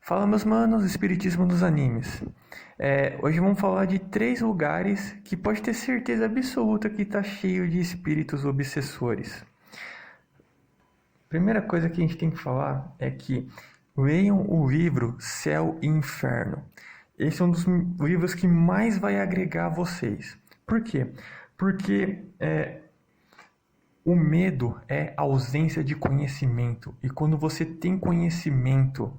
Fala, meus manos, Espiritismo dos Animes. Hoje vamos falar de 3 lugares que pode ter certeza absoluta que está cheio de espíritos obsessores. Primeira coisa que a gente tem que falar é que leiam o livro Céu e Inferno. Esse é um dos livros que mais vai agregar a vocês. Por quê? Porque o medo é ausência de conhecimento. E quando você tem conhecimento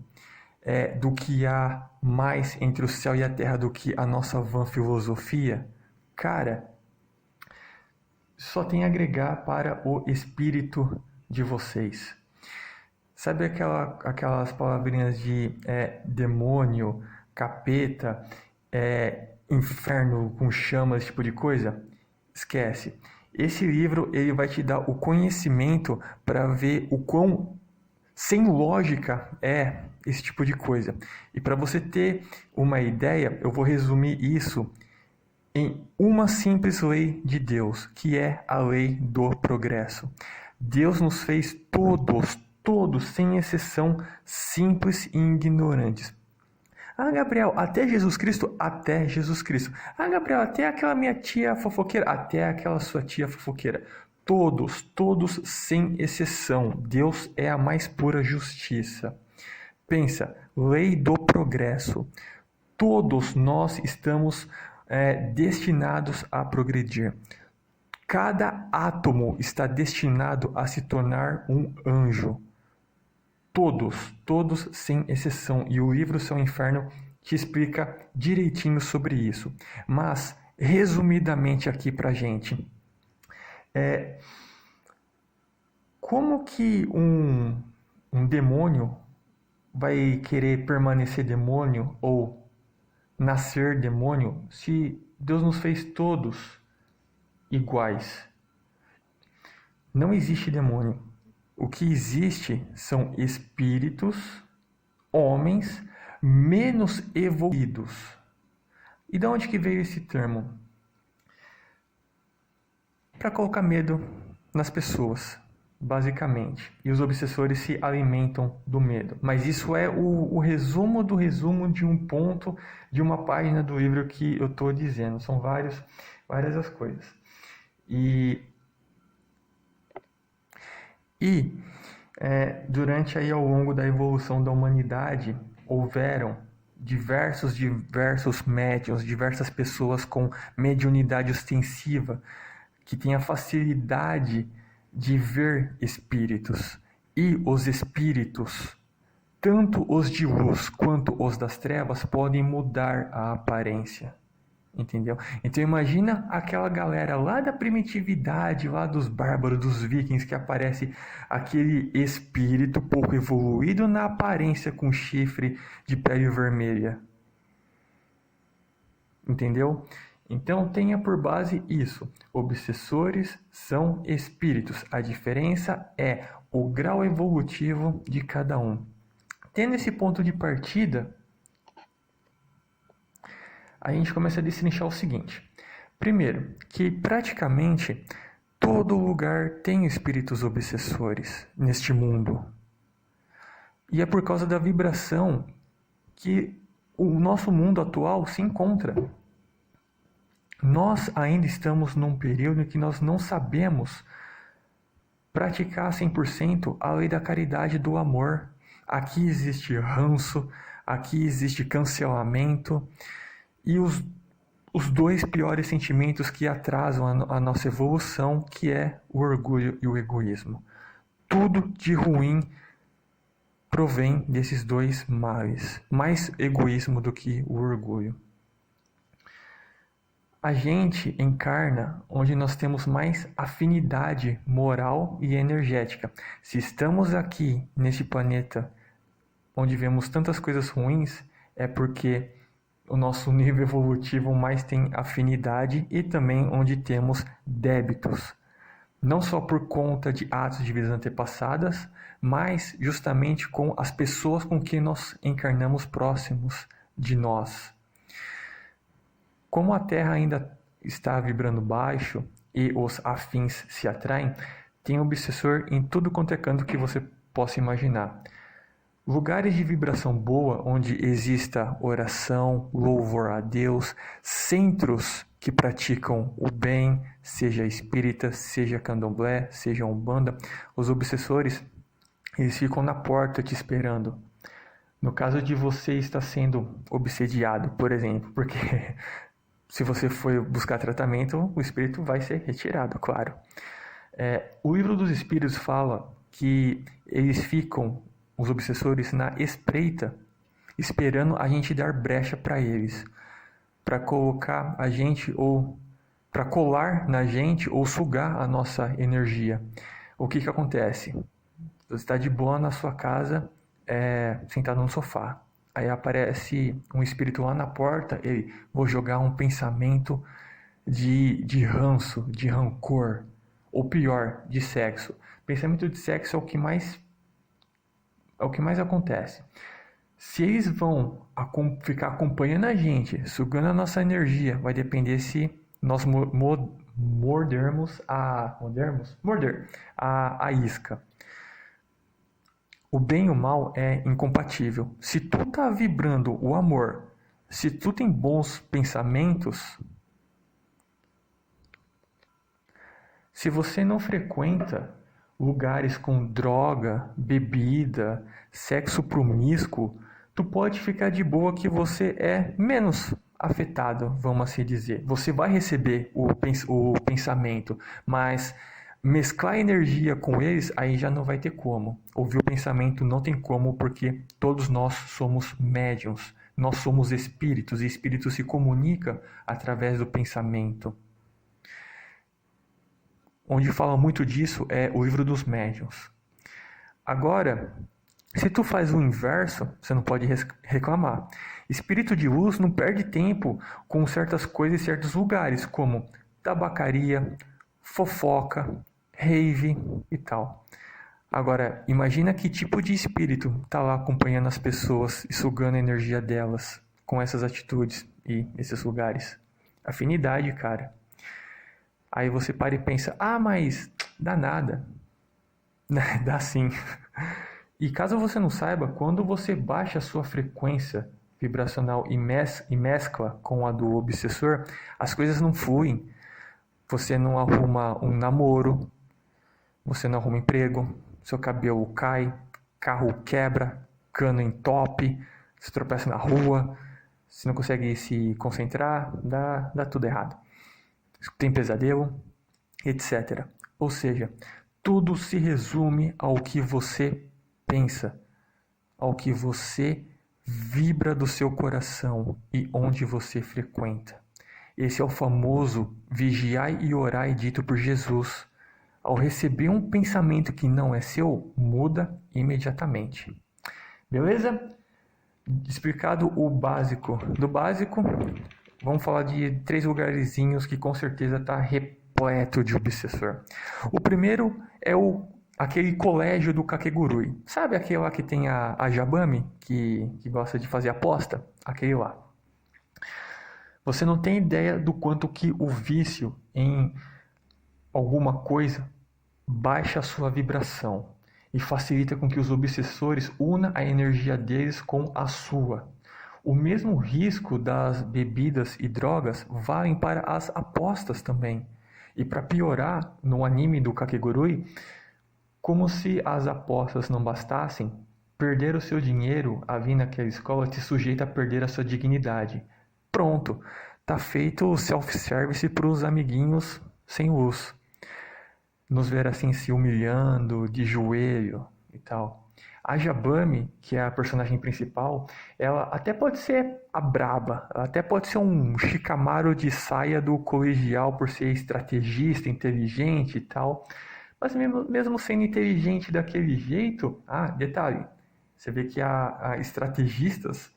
do que há mais entre o céu e a terra do que a nossa vã filosofia, cara, só tem a agregar para o espírito de vocês. Sabe aquelas palavrinhas de demônio, capeta, inferno com chamas, esse tipo de coisa? Esquece. Esse livro ele vai te dar o conhecimento para ver o quão sem lógica é esse tipo de coisa. E para você ter uma ideia, eu vou resumir isso em uma simples lei de Deus, que é a lei do progresso. Deus nos fez todos, sem exceção, simples e ignorantes. Ah, Gabriel, até Jesus Cristo? Até Jesus Cristo. Ah, Gabriel, até aquela minha tia fofoqueira? Até aquela sua tia fofoqueira. Todos sem exceção. Deus é a mais pura justiça. Pensa, lei do progresso. Todos nós estamos destinados a progredir. Cada átomo está destinado a se tornar um anjo. Todos sem exceção. E o livro Céu e Inferno te explica direitinho sobre isso. Mas, resumidamente aqui pra gente, como que um demônio vai querer permanecer demônio ou nascer demônio se Deus nos fez todos iguais? Não existe demônio. O que existe são espíritos, homens, menos evoluídos. E de onde que veio esse termo? Para colocar medo nas pessoas, basicamente. E os obsessores se alimentam do medo. Mas isso é o resumo do resumo de um ponto de uma página do livro que eu estou dizendo. São várias as coisas. Durante aí ao longo da evolução da humanidade, houveram diversos médiuns, diversas pessoas com mediunidade ostensiva, que têm a facilidade de ver espíritos. E os espíritos, tanto os de luz quanto os das trevas, podem mudar a aparência. Entendeu? Então imagina aquela galera lá da primitividade, lá dos bárbaros, dos vikings, que aparece aquele espírito pouco evoluído na aparência com chifre de pele vermelha. Entendeu? Então tenha por base isso. Obsessores são espíritos. A diferença é o grau evolutivo de cada um. Tendo esse ponto de partida, a gente começa a destrinchar o seguinte. Primeiro, que praticamente todo lugar tem espíritos obsessores neste mundo. E é por causa da vibração que o nosso mundo atual se encontra. Nós ainda estamos num período em que nós não sabemos praticar 100% a lei da caridade e do amor. Aqui existe ranço, aqui existe cancelamento. E os 2 piores sentimentos que atrasam a nossa evolução, que é o orgulho e o egoísmo. Tudo de ruim provém desses 2 males. Mais egoísmo do que o orgulho. A gente encarna onde nós temos mais afinidade moral e energética. Se estamos aqui nesse planeta onde vemos tantas coisas ruins, é porque o nosso nível evolutivo mais tem afinidade e também onde temos débitos. Não só por conta de atos de vidas antepassadas, mas justamente com as pessoas com quem nós encarnamos próximos de nós. Como a Terra ainda está vibrando baixo e os afins se atraem, tem obsessor em tudo quanto é canto que você possa imaginar. Lugares de vibração boa, onde exista oração, louvor a Deus, centros que praticam o bem, seja espírita, seja candomblé, seja umbanda, os obsessores, eles ficam na porta te esperando. No caso de você estar sendo obsediado, por exemplo, porque se você for buscar tratamento, o espírito vai ser retirado, claro. O livro dos espíritos fala que eles ficam, os obsessores, na espreita, esperando a gente dar brecha para eles, para colocar a gente ou para colar na gente ou sugar a nossa energia. O que acontece? Você está de boa na sua casa, sentado no sofá. Aí aparece um espírito lá na porta, ele, vou jogar um pensamento de ranço, de rancor, ou pior, de sexo. Pensamento de sexo é o que mais acontece. Se eles vão ficar acompanhando a gente, sugando a nossa energia, vai depender se nós morder a isca. O bem e o mal é incompatível. Se tu tá vibrando o amor, se tu tem bons pensamentos, se você não frequenta lugares com droga, bebida, sexo promíscuo, tu pode ficar de boa que você é menos afetado, vamos assim dizer. Você vai receber o pensamento, mas mesclar energia com eles, aí já não vai ter como. Ouvir o pensamento não tem como, porque todos nós somos médiuns. Nós somos espíritos, e espírito se comunica através do pensamento. Onde fala muito disso é o livro dos médiuns. Agora, se tu faz o inverso, você não pode reclamar. Espírito de luz não perde tempo com certas coisas em certos lugares, como tabacaria, fofoca, rave e tal. Agora, imagina que tipo de espírito está lá acompanhando as pessoas e sugando a energia delas com essas atitudes e esses lugares. Afinidade, cara. Aí você para e pensa, mas dá nada. Dá sim. E caso você não saiba, quando você baixa a sua frequência vibracional e mescla com a do obsessor, as coisas não fluem. Você não arruma um namoro, você não arruma emprego, seu cabelo cai, carro quebra, cano entope, se tropeça na rua, você não consegue se concentrar, dá tudo errado. Tem pesadelo, etc. Ou seja, tudo se resume ao que você pensa, ao que você vibra do seu coração e onde você frequenta. Esse é o famoso vigiai e orai dito por Jesus. Ao receber um pensamento que não é seu, muda imediatamente. Beleza? Explicado o básico do básico, vamos falar de 3 lugarzinhos que com certeza está repleto de obsessor. O primeiro é aquele colégio do Kakegurui. Sabe aquele lá que tem a Jabami, que gosta de fazer aposta? Aquele lá. Você não tem ideia do quanto que o vício em alguma coisa baixa a sua vibração e facilita com que os obsessores unam a energia deles com a sua. O mesmo risco das bebidas e drogas valem para as apostas também. E para piorar, no anime do Kakegurui, como se as apostas não bastassem, perder o seu dinheiro a vir naquela escola te sujeita a perder a sua dignidade. Pronto, tá feito o self-service para os amiguinhos sem luz. Nos ver assim se humilhando, de joelho e tal. A Jabami, que é a personagem principal, ela até pode ser a braba, ela até pode ser um Shikamaru de saia do colegial por ser estrategista, inteligente e tal. Mas mesmo sendo inteligente daquele jeito, detalhe, você vê que a estrategistas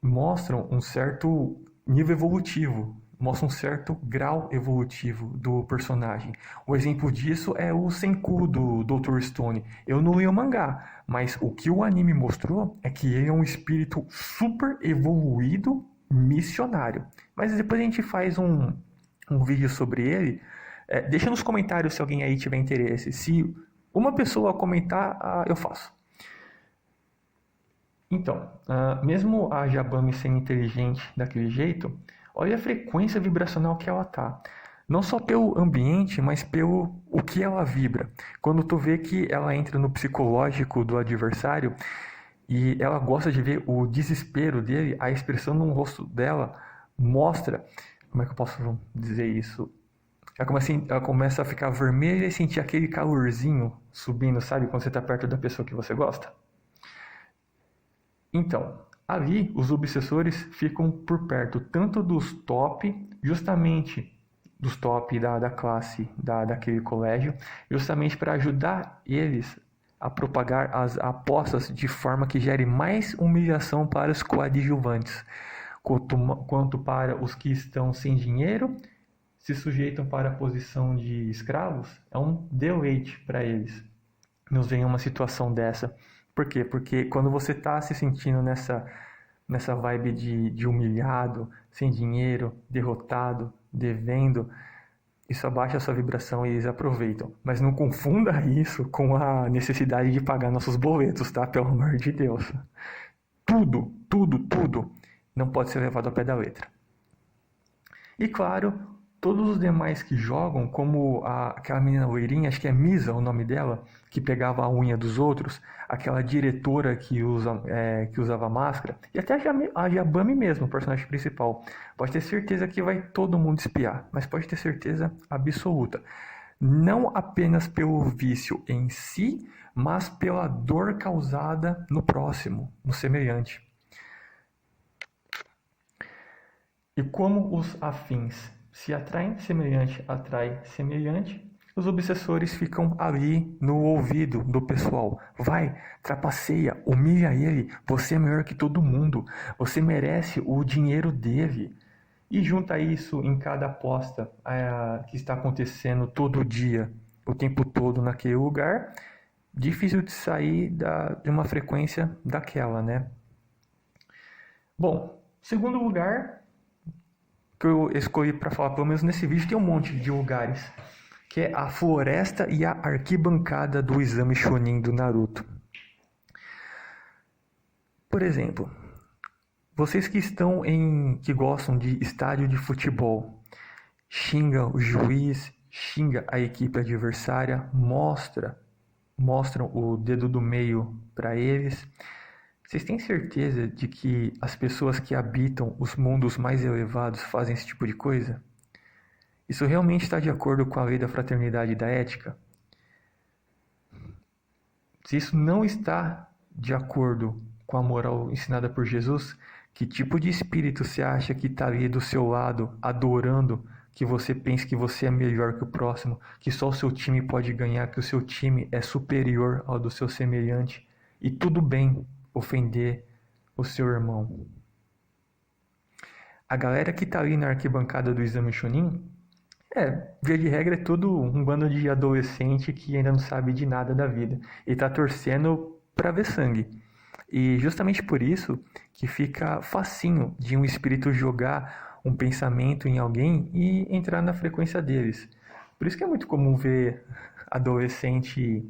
mostram um certo nível evolutivo, mostram um certo grau evolutivo do personagem. O exemplo disso é o Senku do Dr. Stone. Eu não li o mangá, mas o que o anime mostrou é que ele é um espírito super evoluído missionário. Mas depois a gente faz um vídeo sobre ele. Deixa nos comentários se alguém aí tiver interesse. Se uma pessoa comentar, eu faço. Então, mesmo a Jabami sendo inteligente daquele jeito, olha a frequência vibracional que ela tá. Não só pelo ambiente, mas pelo o que ela vibra. Quando tu vê que ela entra no psicológico do adversário e ela gosta de ver o desespero dele, a expressão no rosto dela mostra, como é que eu posso dizer isso? Ela começa a ficar vermelha e sentir aquele calorzinho subindo, sabe? Quando você está perto da pessoa que você gosta. Então, ali os obsessores ficam por perto tanto dos top, justamente dos top da classe daquele colégio, justamente para ajudar eles a propagar as apostas de forma que gere mais humilhação para os coadjuvantes, quanto para os que estão sem dinheiro, se sujeitam para a posição de escravos, é um deleite para eles nos ver em uma situação dessa. Por quê? Porque quando você está se sentindo nessa vibe de humilhado, sem dinheiro, derrotado, devendo, isso abaixa a sua vibração e eles aproveitam. Mas não confunda isso com a necessidade de pagar nossos boletos, tá? Pelo amor de Deus. Tudo não pode ser levado ao pé da letra. E claro, todos os demais que jogam, como aquela menina loirinha, acho que é Misa o nome dela, que pegava a unha dos outros, aquela diretora que usava máscara, e até a Jabami mesmo, o personagem principal. Pode ter certeza que vai todo mundo espiar, mas pode ter certeza absoluta. Não apenas pelo vício em si, mas pela dor causada no próximo, no semelhante. E como os afins se atraem, semelhante atrai semelhante, os obsessores ficam ali no ouvido do pessoal. Vai, trapaceia, humilha ele, você é melhor que todo mundo, você merece o dinheiro dele. E junta isso em cada aposta que está acontecendo todo dia, o tempo todo naquele lugar, difícil de sair de uma frequência daquela, né? Bom, segundo lugar que eu escolhi para falar, pelo menos nesse vídeo, tem um monte de lugares, que é a floresta e a arquibancada do exame Chunin do Naruto. Por exemplo, vocês que gostam de estádio de futebol, xinga o juiz, xinga a equipe adversária, mostram o dedo do meio para eles. Vocês têm certeza de que as pessoas que habitam os mundos mais elevados fazem esse tipo de coisa? Isso realmente está de acordo com a lei da fraternidade e da ética? Se isso não está de acordo com a moral ensinada por Jesus, que tipo de espírito você acha que está ali do seu lado, adorando que você pense que você é melhor que o próximo, que só o seu time pode ganhar, que o seu time é superior ao do seu semelhante, e tudo bem ofender o seu irmão? A galera que tá ali na arquibancada do exame Chunin, via de regra é tudo um bando de adolescente que ainda não sabe de nada da vida e tá torcendo pra ver sangue. E justamente por isso que fica facinho de um espírito jogar um pensamento em alguém e entrar na frequência deles. Por isso que é muito comum ver adolescente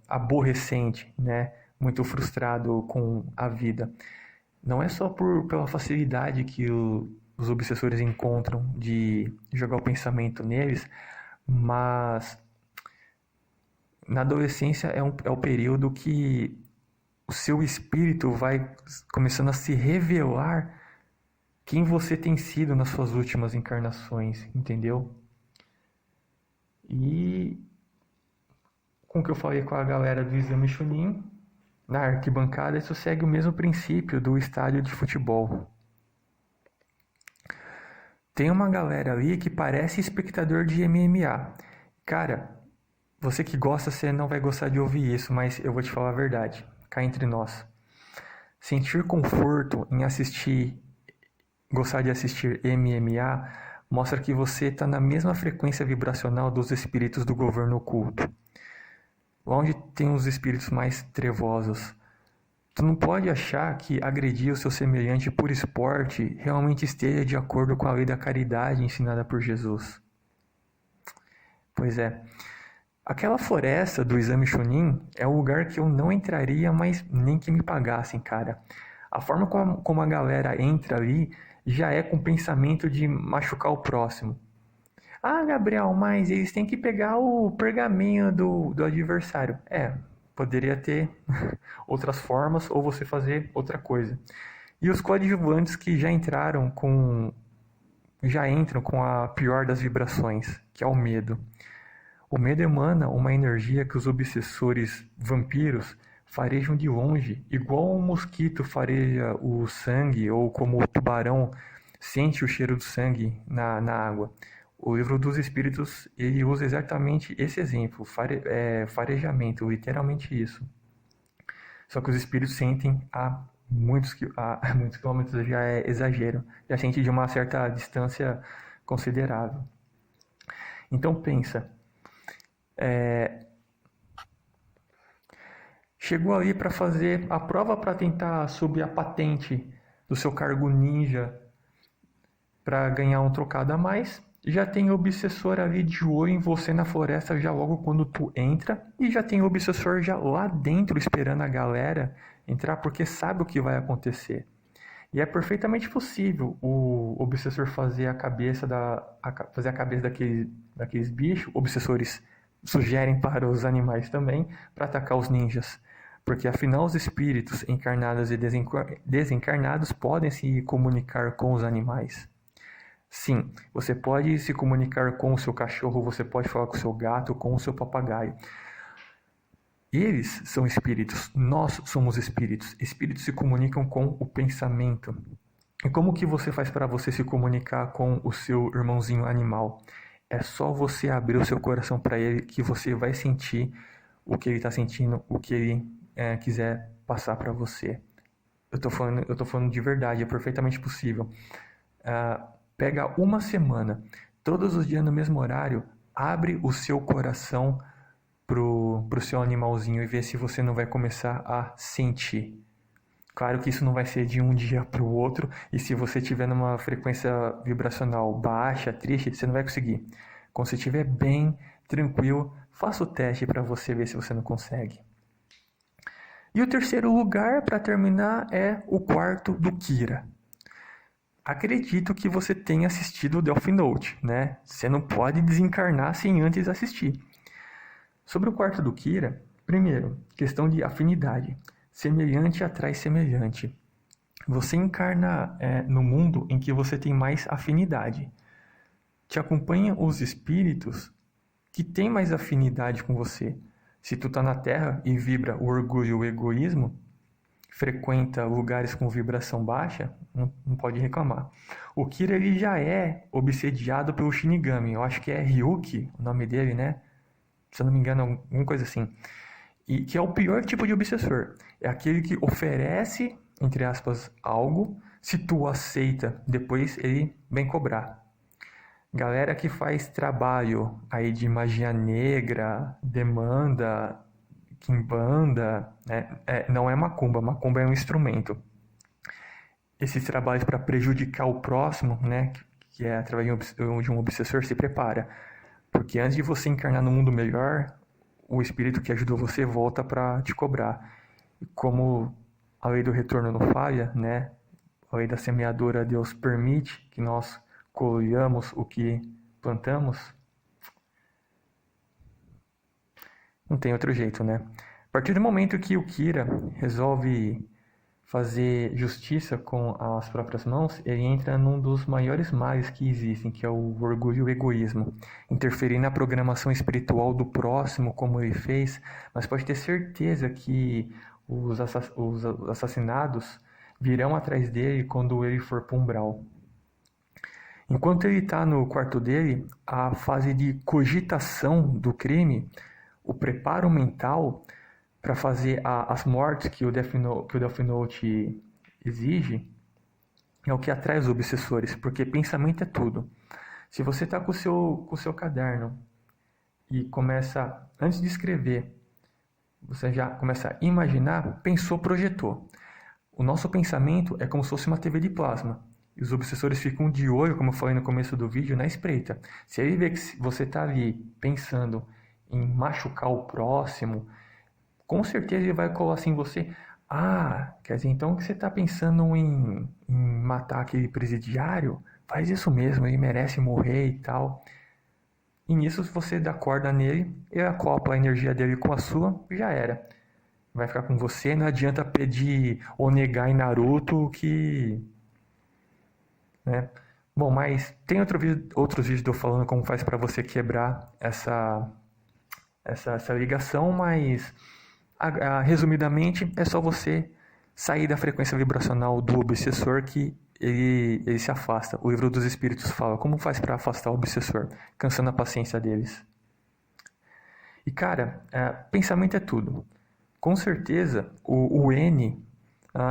aborrecente, né? Muito frustrado com a vida. Não é só pela facilidade que os obsessores encontram de jogar o pensamento neles, mas na adolescência é o período que o seu espírito vai começando a se revelar quem você tem sido nas suas últimas encarnações, entendeu? E com o que eu falei com a galera do exame Chunin, na arquibancada, isso segue o mesmo princípio do estádio de futebol. Tem uma galera ali que parece espectador de MMA. Cara, você que gosta, você não vai gostar de ouvir isso, mas eu vou te falar a verdade, cá entre nós. Sentir conforto em gostar de assistir MMA, mostra que você está na mesma frequência vibracional dos espíritos do governo oculto. Lá onde tem os espíritos mais trevosos. Tu não pode achar que agredir o seu semelhante por esporte realmente esteja de acordo com a lei da caridade ensinada por Jesus. Pois é. Aquela floresta do Exame Chunin é um lugar que eu não entraria, mas nem que me pagassem, cara. A forma como a galera entra ali já é com o pensamento de machucar o próximo. Ah, Gabriel, mas eles têm que pegar o pergaminho do adversário. Poderia ter outras formas ou você fazer outra coisa. E os coadjuvantes que já entram com a pior das vibrações, que é o medo. O medo emana uma energia que os obsessores vampiros farejam de longe, igual um mosquito fareja o sangue ou como o tubarão sente o cheiro do sangue na água. O livro dos Espíritos ele usa exatamente esse exemplo, farejamento, literalmente isso. Só que os espíritos sentem a muitos quilômetros já é exagero, já sente de uma certa distância considerável. Então pensa, chegou ali para fazer a prova para tentar subir a patente do seu cargo ninja para ganhar um trocado a mais. Já tem o obsessor ali de olho em você na floresta já logo quando tu entra. E já tem o obsessor já lá dentro esperando a galera entrar porque sabe o que vai acontecer. E é perfeitamente possível o obsessor fazer a cabeça daqueles bichos. Obsessores sugerem para os animais também para atacar os ninjas. Porque afinal os espíritos encarnados e desencarnados podem se comunicar com os animais. Sim, você pode se comunicar com o seu cachorro, você pode falar com o seu gato, com o seu papagaio. Eles são espíritos, nós somos espíritos. Espíritos se comunicam com o pensamento. E como que você faz para você se comunicar com o seu irmãozinho animal? É só você abrir o seu coração para ele que você vai sentir o que ele está sentindo, o que ele quiser passar para você. Eu tô falando de verdade, é perfeitamente possível. Pega uma semana, todos os dias no mesmo horário, abre o seu coração pro seu animalzinho e vê se você não vai começar a sentir. Claro que isso não vai ser de um dia para o outro, e se você estiver numa frequência vibracional baixa, triste, você não vai conseguir. Quando você estiver bem, tranquilo, faça o teste para você ver se você não consegue. E o terceiro lugar, para terminar, é o quarto do Kira. Acredito que você tenha assistido o Death Note, né? Você não pode desencarnar sem antes assistir. Sobre o quarto do Kira, primeiro, questão de afinidade. Semelhante atrai semelhante. Você encarna no mundo em que você tem mais afinidade. Te acompanham os espíritos que têm mais afinidade com você. Se tu tá na Terra e vibra o orgulho e o egoísmo, frequenta lugares com vibração baixa, não pode reclamar. O Kira ele já é obsediado pelo Shinigami. Eu acho que é Ryuki o nome dele, né? Se eu não me engano, alguma coisa assim. E que é o pior tipo de obsessor. É aquele que oferece, entre aspas, algo. Se tu aceita, depois ele vem cobrar. Galera que faz trabalho aí de magia negra, demanda, quimbanda, né? Não é macumba. Macumba é um instrumento. Esses trabalhos para prejudicar o próximo, né? Que é através de um obsessor, se prepara. Porque antes de você encarnar no mundo melhor, o espírito que ajudou você volta para te cobrar. E como a lei do retorno não falha, né? A lei da semeadora, Deus permite que nós colhamos o que plantamos. Não tem outro jeito, né? A partir do momento que o Kira resolve fazer justiça com as próprias mãos, ele entra num dos maiores males que existem, que é o orgulho e o egoísmo. Interferir na programação espiritual do próximo, como ele fez, mas pode ter certeza que os assassinados virão atrás dele quando ele for para o umbral. Enquanto ele está no quarto dele, a fase de cogitação do crime, o preparo mental para fazer as mortes que o Death Note exige, é o que atrai os obsessores, porque pensamento é tudo. Se você está com o seu caderno e começa, antes de escrever, você já começa a imaginar, pensou, projetou. O nosso pensamento é como se fosse uma TV de plasma. E os obsessores ficam de olho, como eu falei no começo do vídeo, na espreita. Se ele vê que você está ali pensando em machucar o próximo, com certeza ele vai colar assim em você. Ah, quer dizer então que você está pensando em matar aquele presidiário? Faz isso mesmo, ele merece morrer e tal. E nisso, se você dá corda nele, ele acopla a energia dele com a sua, já era. Vai ficar com você, não adianta pedir Onegai em Naruto que... né? Bom, mas tem outros vídeos eu falando como faz para você quebrar essa ligação, mas resumidamente é só você sair da frequência vibracional do obsessor que ele se afasta. O livro dos Espíritos fala como faz para afastar o obsessor, cansando a paciência deles. E cara, pensamento é tudo. Com certeza, o N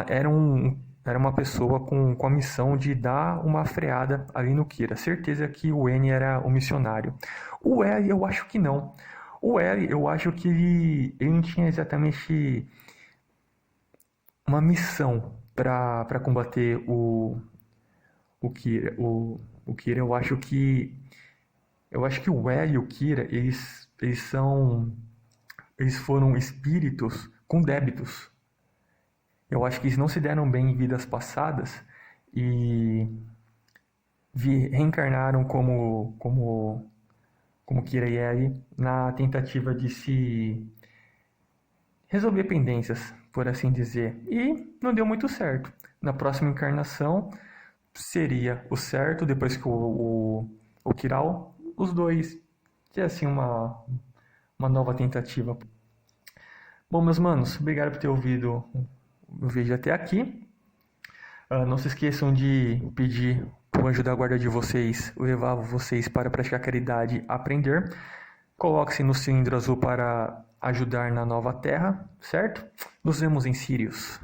era uma pessoa com a missão de dar uma freada ali no Kira. Certeza que o N era um missionário. O L, eu acho que não. O L, eu acho que ele não tinha exatamente uma missão para combater o Kira. O Kira, eu acho que o L e o Kira, eles foram espíritos com débitos. Eu acho que eles não se deram bem em vidas passadas e reencarnaram como Kira e Ellie na tentativa de se resolver pendências, por assim dizer. E não deu muito certo. Na próxima encarnação seria o certo, depois que o Kiral, os dois tinham assim uma nova tentativa. Bom, meus manos, obrigado por ter ouvido o vídeo até aqui. Não se esqueçam de pedir para o anjo da guarda de vocês levar vocês para praticar caridade, aprender. Coloque-se no cilindro azul para ajudar na nova terra, certo? Nos vemos em Sirius.